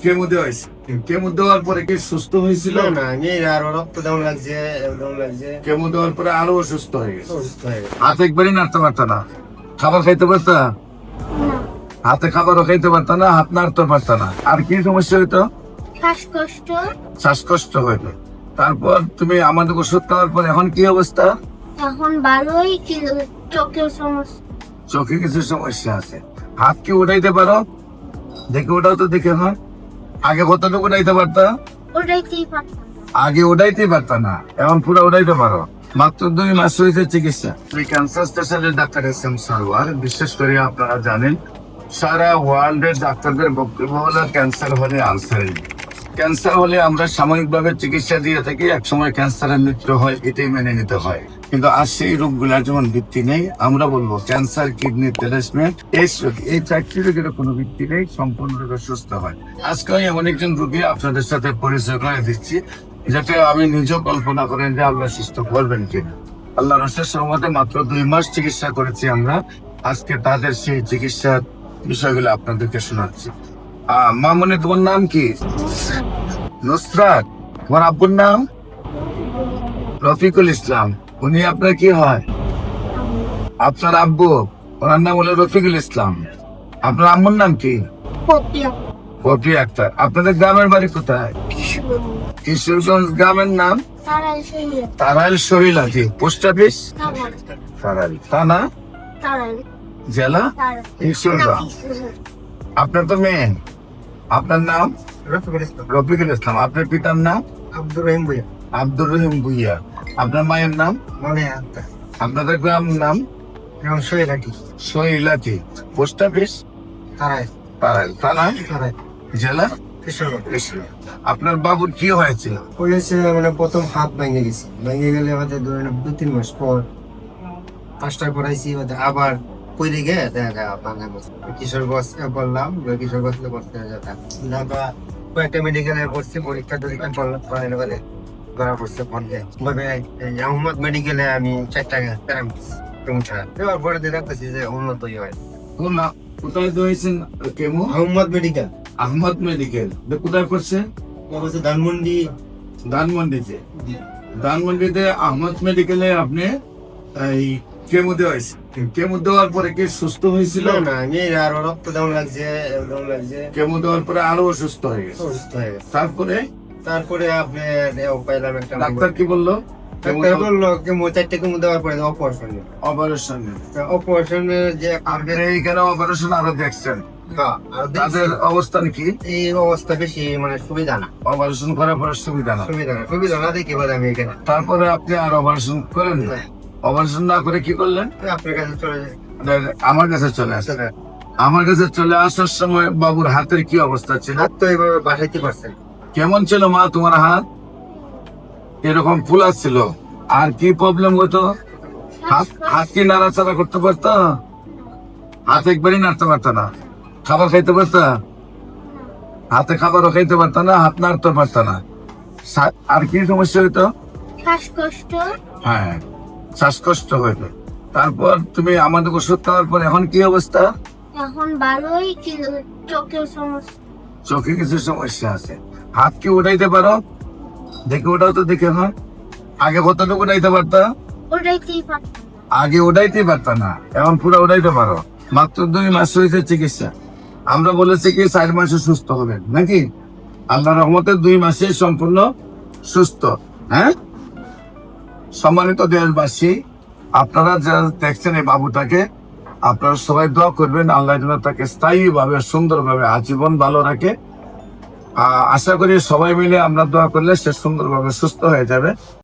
Chemo দেওয়া হয়েছে। Chemo দেওয়ার পরে কি সুস্থ হয়েছিল? না আমি আরো রক্ত দাম লাগছে, একদম লাগছে, কেমো দেওয়ার পরে আরো অসুস্থ হয়ে গেছে। অসুস্থ হয়ে গেছে। হাত একবারই নাড়তে পারত না, খাবার খাইতে পারত, হাতে খাবারও খাইতে পারত না, হাত নাড়তে পারত না। আর কি সমস্যা হইতো? শ্বাসকষ্ট। শ্বাসকষ্ট হইতো। তারপর তুমি আমাদের ওষুধ খাওয়ার পর এখন কি অবস্থা? এখন ভালোই, কিন্তু চোখের সমস্যা। চোখে কিছু সমস্যা আছে। হাত কি উঠাইতে পারো? দেখে ওটাও তো দেখে না। আগে কতটুকু উঠাইতে পারতা? ওটাইতেই পারতাম না। আগে উঠাইতে পারত না, এখন পুরো উঠাইতে পারো। মাত্র 2 মাস হয়েছে চিকিৎসা। ওই cancer specialist doctor SM. Sarwar. বিশেষ করে আপনারা জানেন সারা ওয়ার্ল্ডের ডাক্তারদের বক্তব্য হলো ক্যান্সার হলে আলসার। ক্যান্সার হলে আমরা সাময়িকভাবে চিকিৎসা দিয়ে থাকি, একসময় ক্যান্সারের মৃত্যু হয়, এটাই মেনে নিতে হয়। কিন্তু আর সেই রোগগুলার যেমন ভিত্তি নেই, আমরা বলবো ক্যান্সার, কিডনি রিপ্লেসমেন্ট, এই 4টি রোগের কোনো ভিত্তি নেই, সম্পূর্ণরূপে সুস্থ হয়। আজকে আমি এমন একজন রোগী আপনাদের সাথে পরিচয় করে দিচ্ছি, যাতে আমি নিজেও কল্পনা করেন যে আল্লাহ সুস্থ করবেন কিনা। আল্লাহ রসের সহমতে মাত্র 2 মাস চিকিৎসা করেছি আমরা। আজকে তাদের সেই চিকিৎসার বিষয়গুলো আপনাদেরকে শোনাচ্ছি। মামনি, তোমার নাম কি? নুসরাত। তোমার আব্বুর নাম? রফিকুল ইসলাম। উনি আপনার কি হয়? আপনার আব্বু, ওনার নাম হলো রফিকুল ইসলাম। আপনার আম্মুর নাম কি? পপিয়া। পপি আক্তার। আপনাদের গ্রামের বাড়ি কোথায়? কিশোরগঞ্জ। গ্রামের নাম তারাই শরীরে। তারাইল শরীলাজি। পোস্ট অফিস তারাই। তারাইল থানা, তারাই। জেলা তারাই। কিশোরগঞ্জ। আপনার তো মেয়ে। আপনার নাম? রফিকুল ইসলাম। রফিকুল ইসলাম। আপনার পিতার নাম? আব্দুর রহিম ভুইয়া। আব্দুর রহিম ভুইয়া। আপনার মায়ের নাম? মনে আত্মা। আপনাদের গ্রাম নাম? এখন শৈলাটি। শৈলাজি। পোস্ট অফিস তারাই। তারাইল থানা, তারাই। জেলা কিশোরগঞ্জ। কিশোরগঞ্জ। আপনার বাবুর কি হয়েছিল? হয়েছে মানে প্রথম হাত ভেঙে গেছে, ভেঙে গেলে আমাদের ধরেন 2-3 মাস পর পাঁচটা করাইছি, আবার পড়ে গিয়ে দেখা যায় ভাঙা গেছে। কিশোরগঞ্জ বললাম, কিশোরগঞ্জ করতে যেতাম ঢাকা কয়েকটা মেডিকেলে করছি, পরীক্ষা টরীক্ষা করলাম, পড়ানো করে ধরা পড়ছে বন্ধে। তবে আহমদ মেডিকেলে আমি 4টা কেমন ছাড়া দেওয়ার পরে দেখতেছি যে উন্নতই হয়। কোথায় হয়েছেন chemo? Ahmad medical. Ahmad medical কোথায় করছে? ধানমন্ডি। ধানমন্ডিতে। ধানমন্ডিতে আহমদ মেডিকেলে আপনি এই কেমো দেওয়া হয়েছে। কেমো দেওয়ার পরে কি সুস্থ হয়েছিল? না আমি আরো রক্ত দাম লাগছে, একদম লাগছে, কেমো দেওয়ার পরে আরো অসুস্থ হয়ে গেছে। অসুস্থ হয়ে গেছে। তারপরে আপনি পাইলাম একটা ডাক্তার কি বললো? ডাক্তার বললো কেমো 4টা কেমো দেওয়ার পরে অপারেশন। অপারেশন। অপারেশনের যে আপনি এইখানে অপারেশন আরো দেখছেন, আর তাদের অবস্থান কি? এই অবস্থা বেশি মানে সুবিধা না, অপারেশন করার পরে সুবিধা না। সুবিধা না দেখি বলে আমি এখানে তারপরে আপনি আর অপারেশন করেন না? অপারেশন না করে কি করলেন? আপনার কাছে চলে যাই। আমার কাছে চলে আসেন। আমার কাছে চলে আসার সময় বাবুর হাতের কি অবস্থা ছিল? হাত তো এইভাবে বাসাইতে পারছেন। কেমন ছিল মা তোমার হাত? এরকম ফুলা ছিল। আর কি প্রবলেম হতো? হাত কি নাড়াচাড়া করতে পারতো? হাত একবারই নাড়তে পারতো না, খাবার খাইতে পারতো, হাতে খাবারও খাইতে পারতো না, হাত নাড়তে পারতো না। আর কি সমস্যা হইতো? শ্বাসকষ্ট। হ্যাঁ, শ্বাসকষ্ট হইতো। তারপর তুমি আমাদের ওষুধ খাওয়ার পর এখন কি অবস্থা? এখন ভালোই, কিন্তু চোখের সমস্যা। চোখে কিছু সমস্যা আছে। হাত কি উঠাইতে পারো? দেখে ওটাও তো দেখে না। আগে কতটুকু উঠাইতে পারতা? ওটাইতেই পারতাম না। আগে উঠাইতে পারতা না, এখন পুরো উঠাইতে পারো। মাত্র 2 মাস হয়েছে চিকিৎসা। আমরা বলেছি কি 4 মাসে সুস্থ হবেন নাকি? আল্লাহ রহমতে 2 মাসে সম্পূর্ণ সুস্থ। হ্যাঁ, সম্মানিত দেশবাসী, আপনারা যারা দেখছেন এই বাবুটাকে, আপনারা সবাই দোয়া করবেন আল্লাহ যেন তাকে স্থায়ীভাবে সুন্দরভাবে আজীবন ভালো রাখে। আশা করি সবাই মিলে আমরা দোয়া করলে সে সুন্দরভাবে সুস্থ হয়ে যাবে।